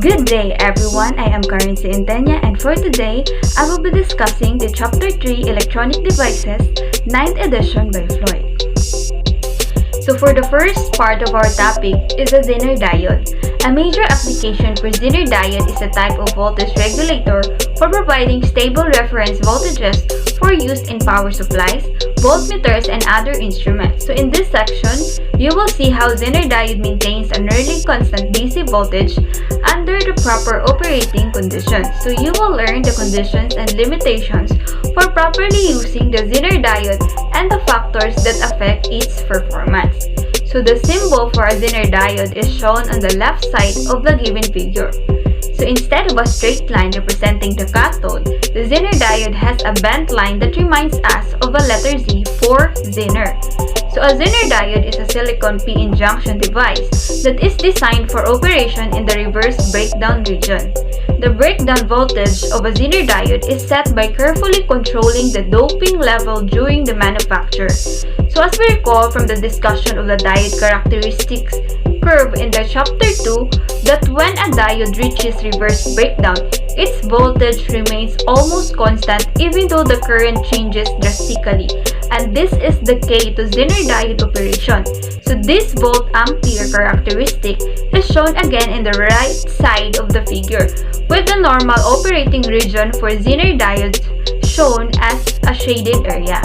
Good day everyone, I am Currency Intenya and for today, I will be discussing the Chapter 3 Electronic Devices 9th edition by Floyd. So for the first part of our topic is a Zener diode. A major application for Zener diode is a type of voltage regulator for providing stable reference voltages for use in power supplies, voltmeters, and other instruments. So in this section, you will see how Zener diode maintains a nearly constant DC voltage under the proper operating conditions. So you will learn the conditions and limitations for properly using the Zener diode and the factors that affect its performance. So the symbol for a Zener diode is shown on the left side of the given figure. So instead of a straight line representing the cathode, the Zener diode has a bent line that reminds us of a letter Z for Zener. So a Zener diode is a silicon p-in junction device that is designed for operation in the reverse breakdown region. The breakdown voltage of a Zener diode is set by carefully controlling the doping level during the manufacture. So as we recall from the discussion of the diode characteristics curve in the chapter 2, that when a diode reaches reverse breakdown, its voltage remains almost constant even though the current changes drastically. And this is the key to Zener diode operation. So this volt-ampere characteristic is shown again in the right side of the figure, with the normal operating region for Zener diodes shown as a shaded area.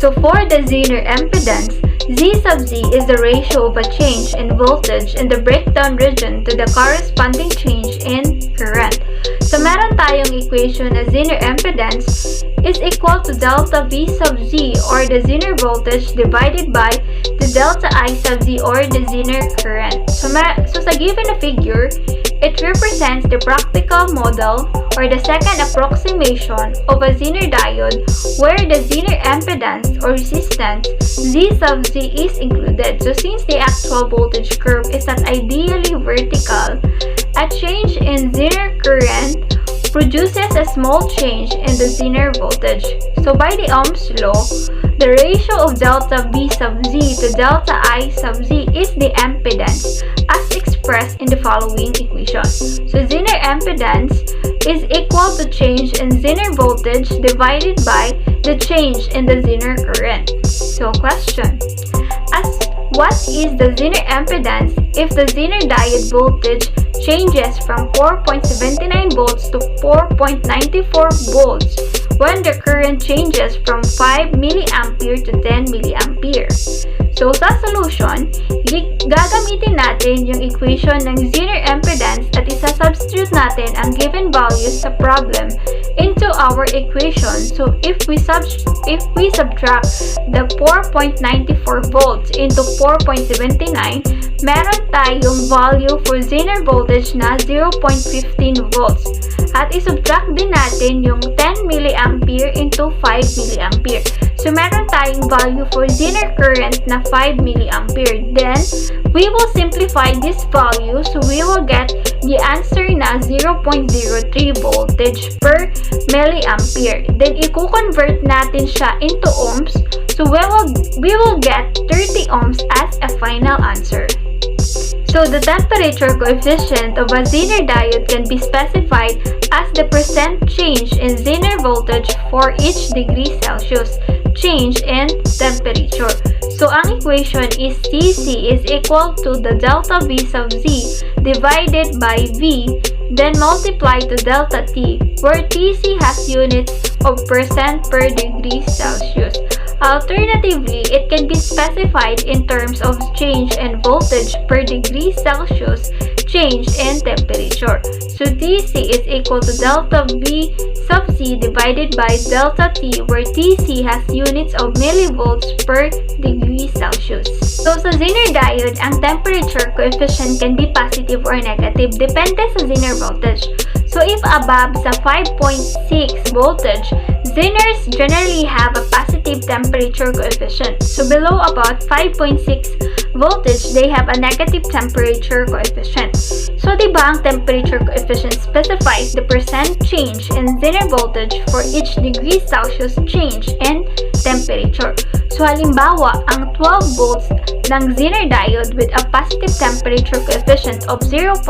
So for the Zener impedance, Z sub Z is the ratio of a change in voltage in the breakdown region to the corresponding change in current. So meron tayong equation na Zener impedance is equal to delta V sub Z or the Zener voltage divided by the delta I sub Z or the Zener current. So sa given na figure, it represents the practical model or the second approximation of a Zener diode where the Zener impedance or resistance Z sub Z is included. So since the actual voltage curve is not ideally vertical, a change in Zener current produces a small change in the Zener voltage. So by the Ohm's law, the ratio of delta V sub Z to delta I sub Z is the impedance as expressed in the following equation. So Zener impedance is equal to change in Zener voltage divided by the change in the Zener current. So question: what is the Zener impedance if the Zener diode voltage changes from 4.79 volts to 4.94 volts when the current changes from 5 milliampere to 10 milliampere? So sa solution, gagamitin natin yung equation ng Zener impedance at isa-substitute natin ang given values sa problem into our equation. So if we subtract the 4.94 volts into 4.79, meron tayong value for Zener voltage na 0.15 volts. At isubtract din natin yung 10 milliampere into 5 milliampere. So meron tayong value for Zener current na 5 milliampere. Then we will simplify this value, so we will get the answer na 0.03 voltage per milliampere. Then i-convert natin siya into ohms, so we will get 30 ohms as a final answer. So the temperature coefficient of a Zener diode can be specified as the percent change in Zener voltage for each degree Celsius change in temperature. So ang equation is Tc is equal to the delta V sub Z divided by V, then multiply to delta T, where Tc has units of percent per degree Celsius. Alternatively, it can be specified in terms of change in voltage per degree Celsius change in temperature. So Tc is equal to delta V sub Z divided by delta T, where Tc has units of millivolts per degree Celsius. So sa Zener diode, ang temperature coefficient can be positive or negative depende sa Zener voltage. So if above sa 5.6 voltage, Zeners generally have a positive temperature coefficient. So below about 5.6 voltage, they have a negative temperature coefficient. So, diba ang temperature coefficient specifies the percent change in Zener voltage for each degree Celsius change in temperature. So, halimbawa, ang 12 volts ng Zener diode with a positive temperature coefficient of 0.01%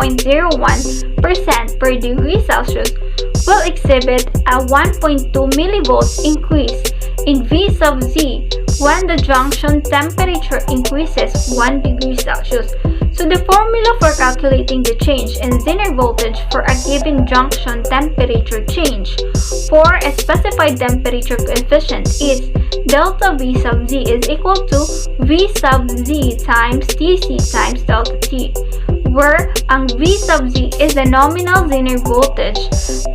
per degree Celsius will exhibit a 1.2 millivolts increase in V sub Z when the junction temperature increases 1 degree Celsius. So the formula for calculating the change in Zener voltage for a given junction temperature change for a specified temperature coefficient is delta V sub Z is equal to V sub Z times Tc times delta T, where ang V sub Z is the nominal Zener voltage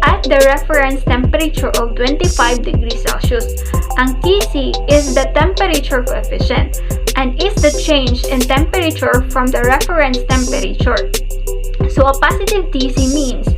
at the reference temperature of 25 degrees Celsius. Ang Tc is the temperature coefficient and is the change in temperature from the reference temperature. So a positive Tc means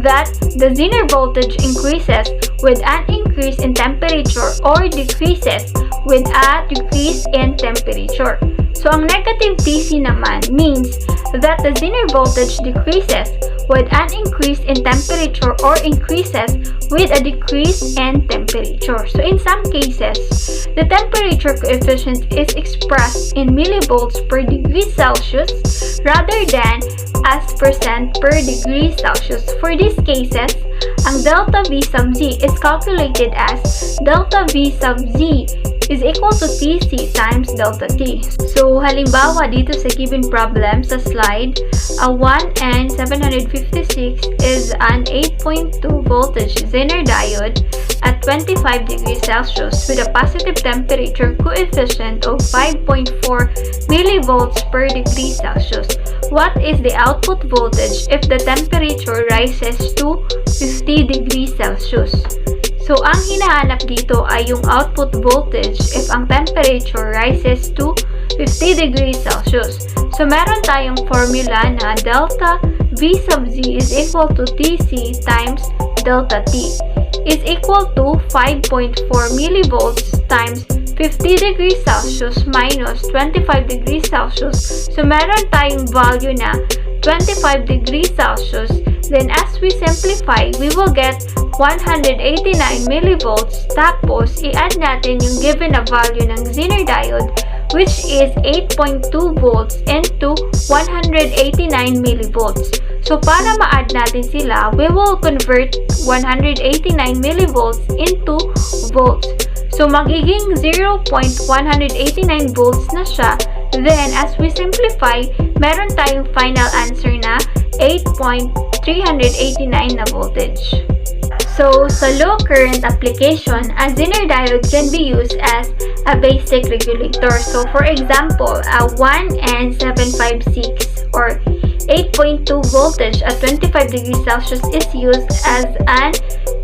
that the Zener voltage increases with an increase in temperature or decreases with a decrease in temperature. So ang negative Tc naman means that the Zener voltage decreases with an increase in temperature or increases with a decrease in temperature. So in some cases, the temperature coefficient is expressed in millivolts per degree Celsius rather than as percent per degree Celsius. For these cases, ang delta V sub Z is calculated as delta V sub Z is equal to Tc times delta T. So, halimbawa dito sa given problem sa slide, a 1N756 is an 8.2 voltage Zener diode at 25 degrees Celsius with a positive temperature coefficient of 5.4 millivolts per degree Celsius. What is the output voltage if the temperature rises to 50 degrees Celsius? So, ang hinahanap dito ay yung output voltage if ang temperature rises to 50 degrees Celsius. So, meron tayong formula na delta V sub Z is equal to Tc times delta T is equal to 5.4 millivolts times 50 degrees Celsius minus 25 degrees Celsius. So, meron tayong value na 25 degrees Celsius. Then, as we simplify, we will get 189 millivolts. Tapos, i-add natin yung given na value ng Zener diode, which is 8.2 volts into 189 millivolts. So, para ma-add natin sila, we will convert 189 millivolts into volts. So, magiging 0.189 volts na siya. Then, as we simplify, meron tayong final answer na 8.389 na voltage. So, sa low current application, a Zener diode can be used as a basic regulator. So, for example, a 1N756 or 8.2 voltage at 25 degrees Celsius is used as an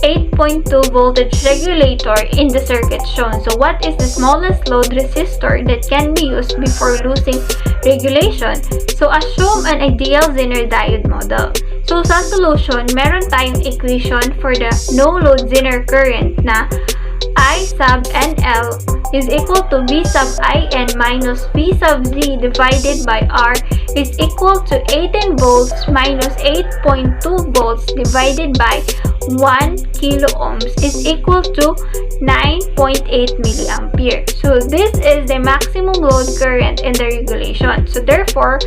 8.2 voltage regulator in the circuit shown. So, what is the smallest load resistor that can be used before losing regulation? So, assume an ideal Zener diode model. So, sa solution, meron tayong equation for the no-load Zener current na I sub NL is equal to V sub IN minus V sub Z divided by R is equal to 18 volts minus 8.2 volts divided by 1 kilo ohms is equal to 9.8 milliampere. So, this is the maximum load current in the regulation. So, therefore,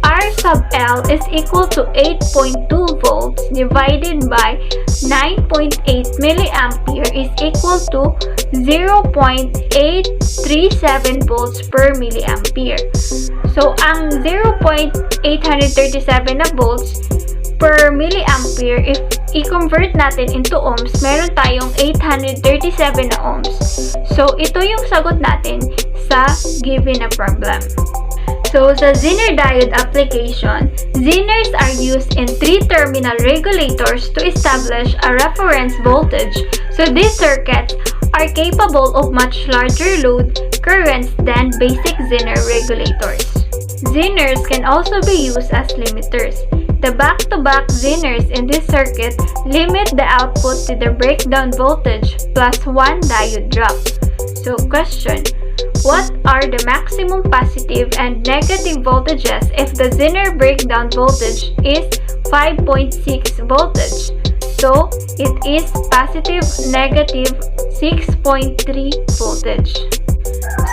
R sub L is equal to 8.2 volts divided by 9.8 milliampere is equal to 0.837 volts per milliampere. So, ang 0.837 na volts per milliampere, if i-convert natin into ohms, meron tayong 837 na ohms. So, ito yung sagot natin sa given na problem. So, sa Zener diode application, Zeners are used in 3-terminal regulators to establish a reference voltage. So, these circuits are capable of much larger load currents than basic Zener regulators. Zeners can also be used as limiters. The back-to-back Zeners in this circuit limit the output to the breakdown voltage plus 1 diode drop. So, question: What are the maximum positive and negative voltages if the Zener breakdown voltage is 5.6 voltage? So, it is positive negative 6.3 voltage.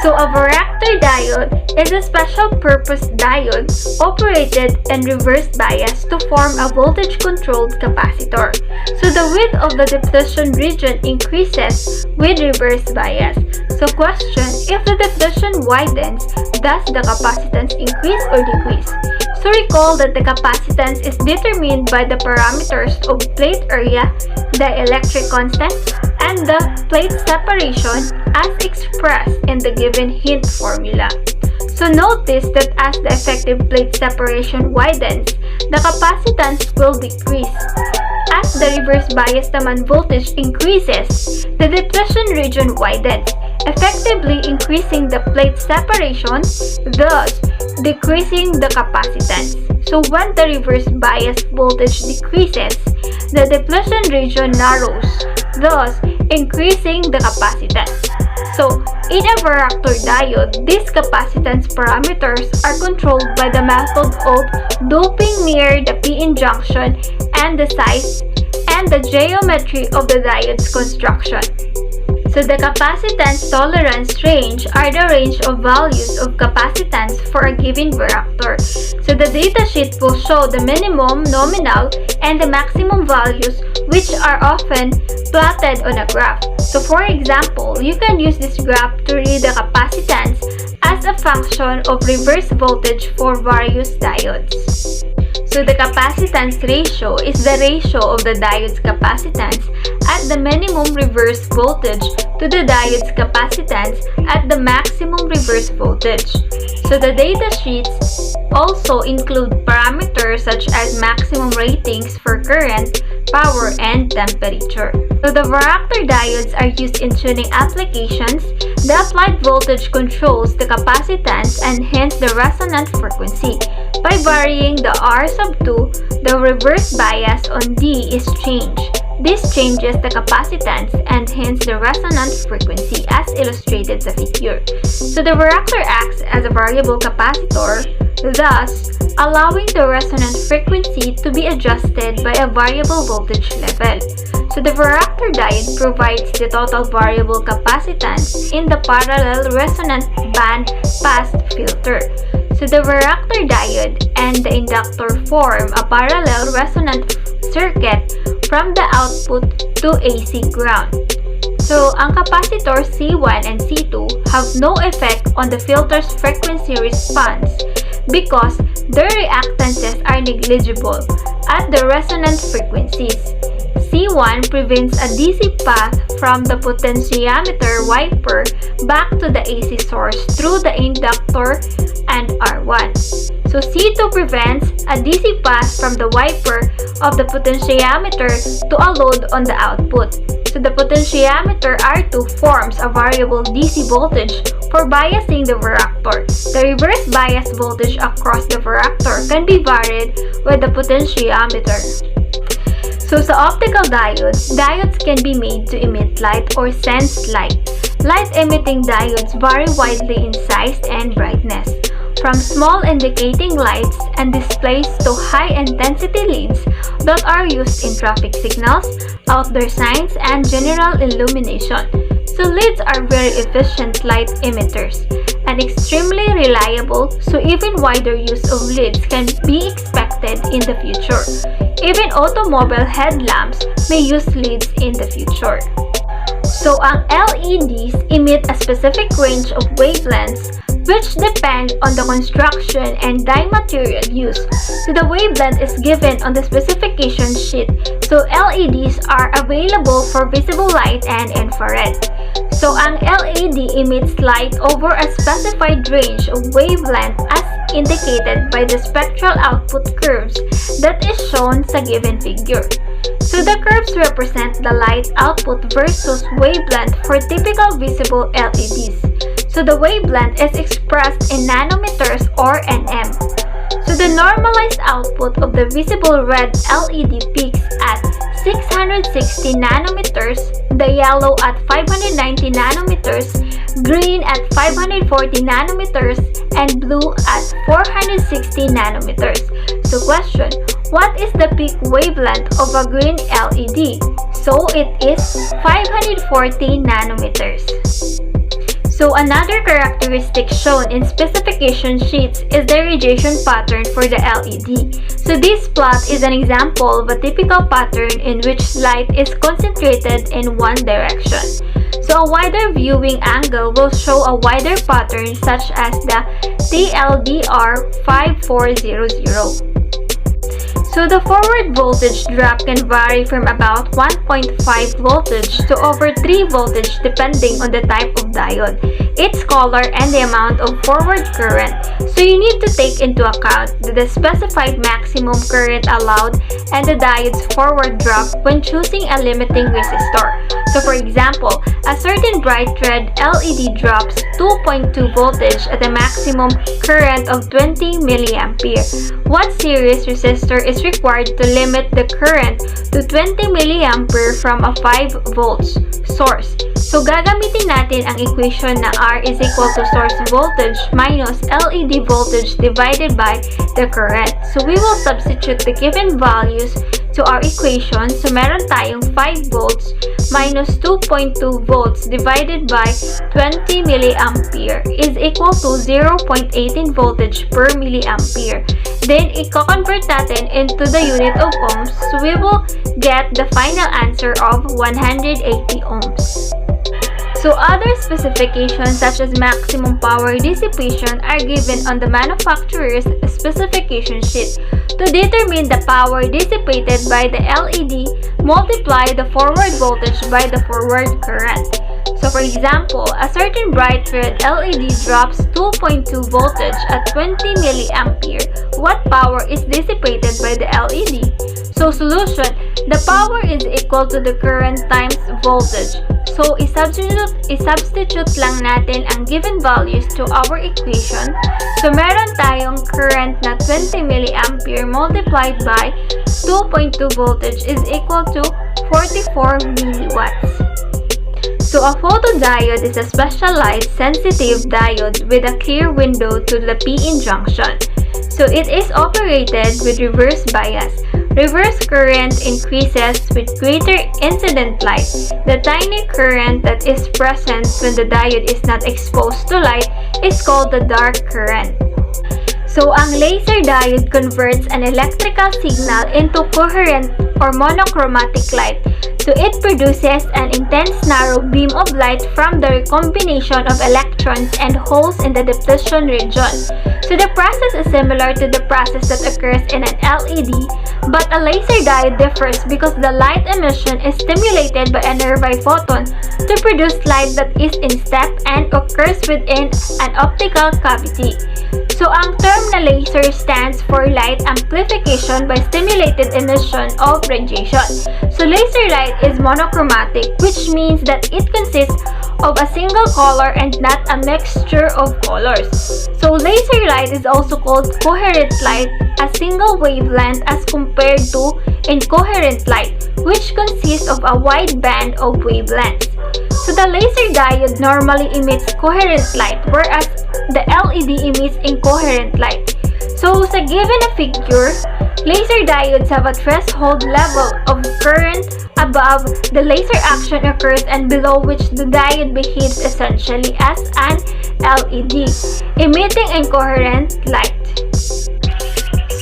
So, a varactor diode is a special purpose diode operated in reverse bias to form a voltage-controlled capacitor. So, the width of the depletion region increases with reverse bias. So, question, if the depletion widens, does the capacitance increase or decrease? So, recall that the capacitance is determined by the parameters of plate area, the electric constant, and the plate separation as expressed in the given hint formula. So notice that as the effective plate separation widens, the capacitance will decrease. As the reverse bias naman voltage increases, the depletion region widens, effectively increasing the plate separation, thus decreasing the capacitance. So when the reverse bias voltage decreases, the depletion region narrows, thus increasing the capacitance. So, in a varactor diode, these capacitance parameters are controlled by the method of doping near the p-in junction and the size and the geometry of the diode's construction. So, the capacitance tolerance range are the range of values of capacitance for a given varactor. So, the datasheet will show the minimum, nominal, and the maximum values, which are often plotted on a graph. So, for example, you can use this graph to read the capacitance as a function of reverse voltage for various diodes. So, the capacitance ratio is the ratio of the diode's capacitance at the minimum reverse voltage to the diode's capacitance at the maximum reverse voltage. So, the data sheets also include parameters such as maximum ratings for current, power, and temperature. So, the varactor diodes are used in tuning applications. The applied voltage controls the capacitance and hence the resonant frequency. By varying the R sub 2, the reverse bias on D is changed. This changes the capacitance and hence the resonant frequency as illustrated sa figure. So the varactor acts as a variable capacitor, thus allowing the resonant frequency to be adjusted by a variable voltage level. So the varactor diode provides the total variable capacitance in the parallel resonant band pass filter. So the varactor diode and the inductor form a parallel resonant circuit from the output to AC ground. So, ang capacitor C1 and C2 have no effect on the filter's frequency response because their reactances are negligible at the resonant frequencies. C1 prevents a DC path from the potentiometer wiper back to the AC source through the inductor and R1. So C2 prevents a DC path from the wiper of the potentiometer to a load on the output. So the potentiometer R2 forms a variable DC voltage for biasing the varactor. The reverse bias voltage across the varactor can be varied with the potentiometer. So sa optical diodes, diodes can be made to emit light or sense light. Light-emitting diodes vary widely in size and brightness, from small indicating lights and displays to high-intensity leads that are used in traffic signals, outdoor signs, and general illumination. So leads are very efficient light emitters and extremely reliable, so even wider use of leads can be expected in the future. Even automobile headlamps may use leads in the future. So ang LEDs emit a specific range of wavelengths which depend on the construction and dye material used. So the wavelength is given on the specification sheet. So LEDs are available for visible light and infrared. So ang LED emits light over a specified range of wavelength as indicated by the spectral output curves that is shown sa given figure. So the curves represent the light output versus wavelength for typical visible LEDs. So the wavelength is expressed in nanometers or nm. So the normalized output of the visible red LED peaks at 660 nanometers, the yellow at 590 nanometers, green at 540 nanometers, and blue at 460 nanometers. So question, what is the peak wavelength of a green LED? So it is 540 nanometers. So another characteristic shown in specification sheets is the radiation pattern for the LED. So this plot is an example of a typical pattern in which light is concentrated in one direction. So a wider viewing angle will show a wider pattern such as the TLDR 5400. So the forward voltage drop can vary from about 1.5 voltage to over 3 voltage depending on the type of diode, its color, and the amount of forward current. So you need to take into account the specified maximum current allowed and the diode's forward drop when choosing a limiting resistor. So for example, a certain bright red LED drops 2.2 voltage at a maximum current of 20 mA. What series resistor is required to limit the current to 20 mA from a 5 volts source? So gagamitin natin ang equation na R is equal to source voltage minus LED voltage divided by the current. So we will substitute the given values to our equation. So meron tayong 5 volts minus 2.2 volts divided by 20 milliampere is equal to 0.18 voltage per milliampere. Then, i-convert natin into the unit of ohms. So we will get the final answer of 180 ohms. So other specifications such as maximum power dissipation are given on the manufacturer's specification sheet. To determine the power dissipated by the LED, multiply the forward voltage by the forward current. So for example, a certain bright red LED drops 2.2 voltage at 20 milliampere. What power is dissipated by the LED? So solution, the power is equal to the current times voltage. So i-substitute lang natin ang given values to our equation. So meron tayong current na 20 milliampere multiplied by 2.2 voltage is equal to 44 milliwatts. So a photodiode is a specialized sensitive diode with a clear window to the p-in junction. So it is operated with reverse bias. Reverse current increases with greater incident light. The tiny current that is present when the diode is not exposed to light is called the dark current. So ang laser diode converts an electrical signal into coherent or monochromatic light. So it produces an intense narrow beam of light from the combination of electrons and holes in the depletion region. So the process is similar to the process that occurs in an LED, but a laser diode differs because the light emission is stimulated by a nearby photon to produce light that is in step and occurs within an optical cavity. So ang term na laser stands for light amplification by stimulated emission of radiation. So laser light is monochromatic, which means that it consists of a single color and not a mixture of colors. So laser light is also called coherent light, a single wavelength as compared to incoherent light, which consists of a wide band of wavelengths. So the laser diode normally emits coherent light, whereas the LED emits incoherent light. So sa given a figure, laser diodes have a threshold level of current above the laser action occurs and below which the diode behaves essentially as an LED, emitting incoherent light.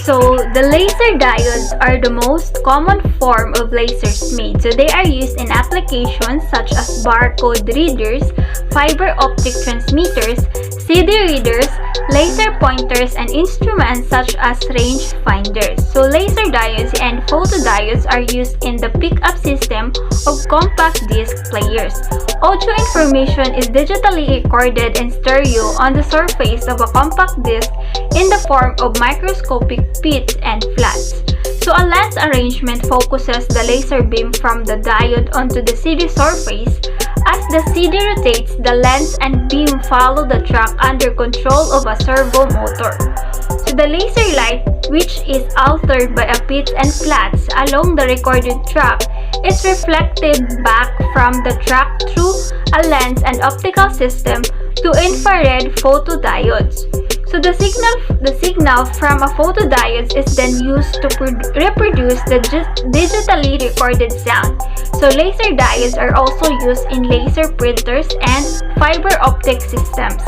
So the laser diodes are the most common form of lasers made. So they are used in applications such as barcode readers, fiber optic transmitters, CD readers, laser pointers, and instruments such as range finders. So laser diodes and photodiodes are used in the pickup system of compact disc players. Audio information is digitally recorded in stereo on the surface of a compact disc in the form of microscopic pits and flats. So a lens arrangement focuses the laser beam from the diode onto the CD surface. As the CD rotates, the lens and beam follow the track under control of a servo motor. So the laser light, which is altered by a pits and flats along the recorded track, is reflected back from the track through a lens and optical system to infrared photodiodes. So the signal from a photodiode is then used to reproduce the digitally recorded sound. So laser diodes are also used in laser printers and fiber optic systems.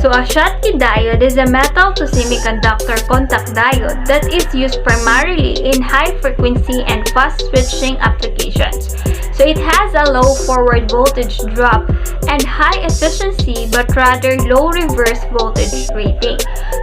So a Schottky diode is a metal to semiconductor contact diode that is used primarily in high frequency and fast switching applications. So it has a low forward voltage drop and high efficiency but rather low reverse voltage rating.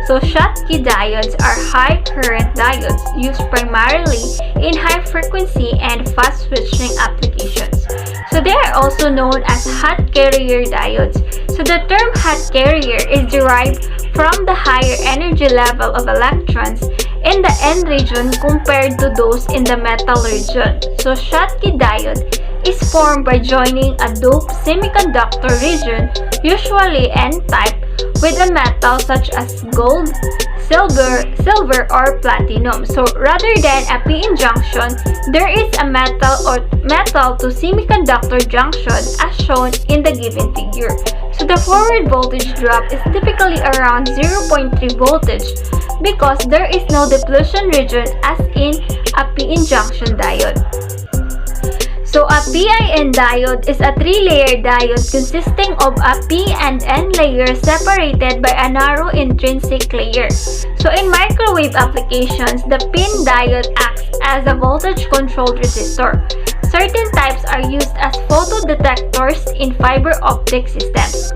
So Schottky diodes are high current diodes used primarily in high frequency and fast switching applications. So they are also known as hot carrier diodes. So the term hot carrier is derived from the higher energy level of electrons in the N region compared to those in the metal region. So Schottky diode is formed by joining a doped semiconductor region, usually N-type, with a metal such as gold, silver, or platinum. So rather than a p-in junction, there is a metal to semiconductor junction as shown in the given figure. So the forward voltage drop is typically around 0.3 voltage because there is no depletion region as in a p-in junction diode. So a PIN diode is a three-layer diode consisting of a P and N layer separated by a narrow intrinsic layer. So in microwave applications, the PIN diode acts as a voltage-controlled resistor. Certain types are used as photodetectors in fiber optic systems.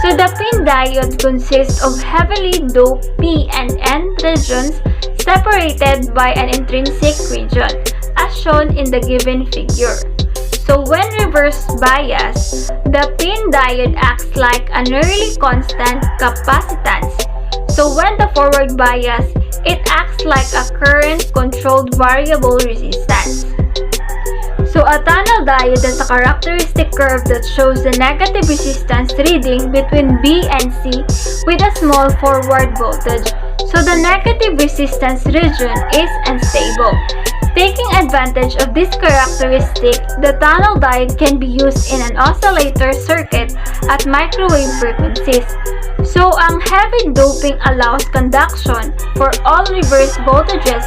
So the PIN diode consists of heavily doped P and N regions separated by an intrinsic region, as shown in the given figure. So when reverse bias, the PIN diode acts like a nearly constant capacitance. So when the forward bias, it acts like a current-controlled variable resistance. So a tunnel diode has a characteristic curve that shows the negative resistance reading between B and C with a small forward voltage. So the negative resistance region is unstable. Taking advantage of this characteristic, the tunnel diode can be used in an oscillator circuit at microwave frequencies. So ang heavy doping allows conduction for all reverse voltages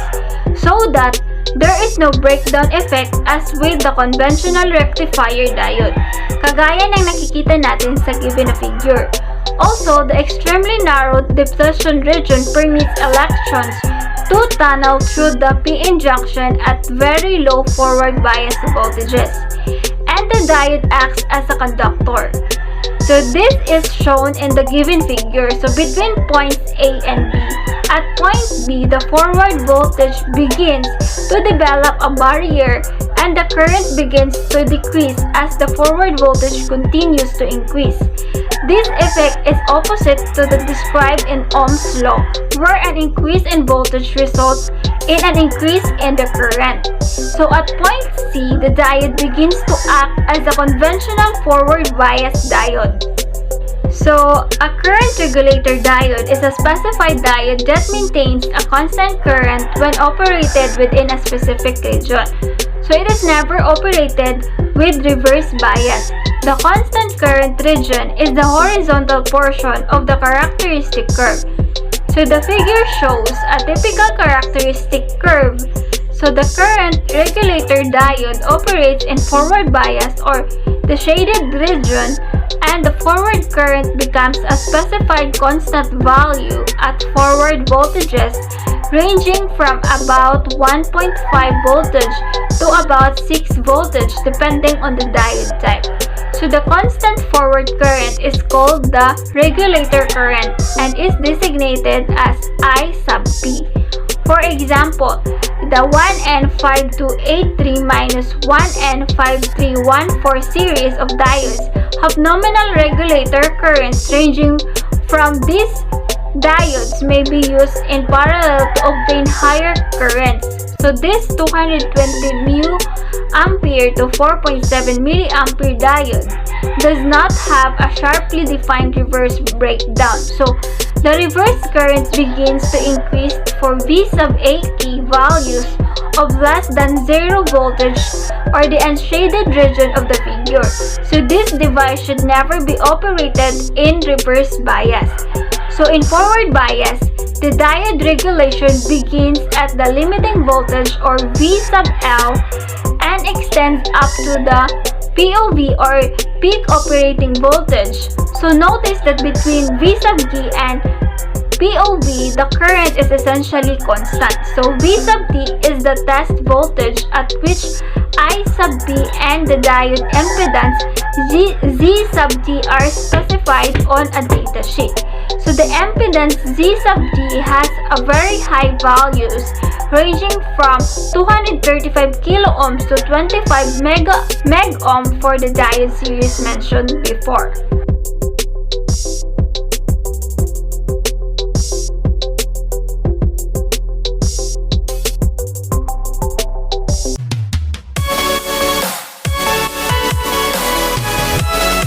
so that there is no breakdown effect as with the conventional rectifier diode, kagaya ng nakikita natin sa given figure. Also, the extremely narrow depletion region permits electrons to tunnel through the p-in junction at very low forward bias voltages, and the diode acts as a conductor. So this is shown in the given figure. So between points A and B, at point B, the forward voltage begins to develop a barrier and the current begins to decrease as the forward voltage continues to increase. This effect is opposite to the described in Ohm's law, where an increase in voltage results in an increase in the current. So at point C, the diode begins to act as a conventional forward bias diode. So a current regulator diode is a specified diode that maintains a constant current when operated within a specific region. So it is never operated with reverse bias. The constant current region is the horizontal portion of the characteristic curve. So the figure shows a typical characteristic curve. So the current regulator diode operates in forward bias or the shaded region, and the forward current becomes a specified constant value at forward voltages ranging from about 1.5 voltage to about 6 voltage depending on the diode type. So the constant forward current is called the regulator current and is designated as I sub P. For example, the 1N5283 minus 1N5314 series of diodes have nominal regulator currents ranging from these diodes may be used in parallel to obtain higher currents. So this 220 μA to 4.7 mA diode does not have a sharply defined reverse breakdown. So The reverse current begins to increase for V sub AT values of less than 0 voltage or the unshaded region of the figure. So this device should never be operated in reverse bias. So in forward bias, the diode regulation begins at the limiting voltage or V sub L and extends up to the POV or peak operating voltage. So notice that between V sub D and POV, the current is essentially constant. So V sub D is the test voltage at which I sub D and the diode impedance Z sub D are specified on a datasheet. So the impedance Z sub D has a very high values ranging from 235 kilo ohms to 25 mega ohm for the diode series mentioned before.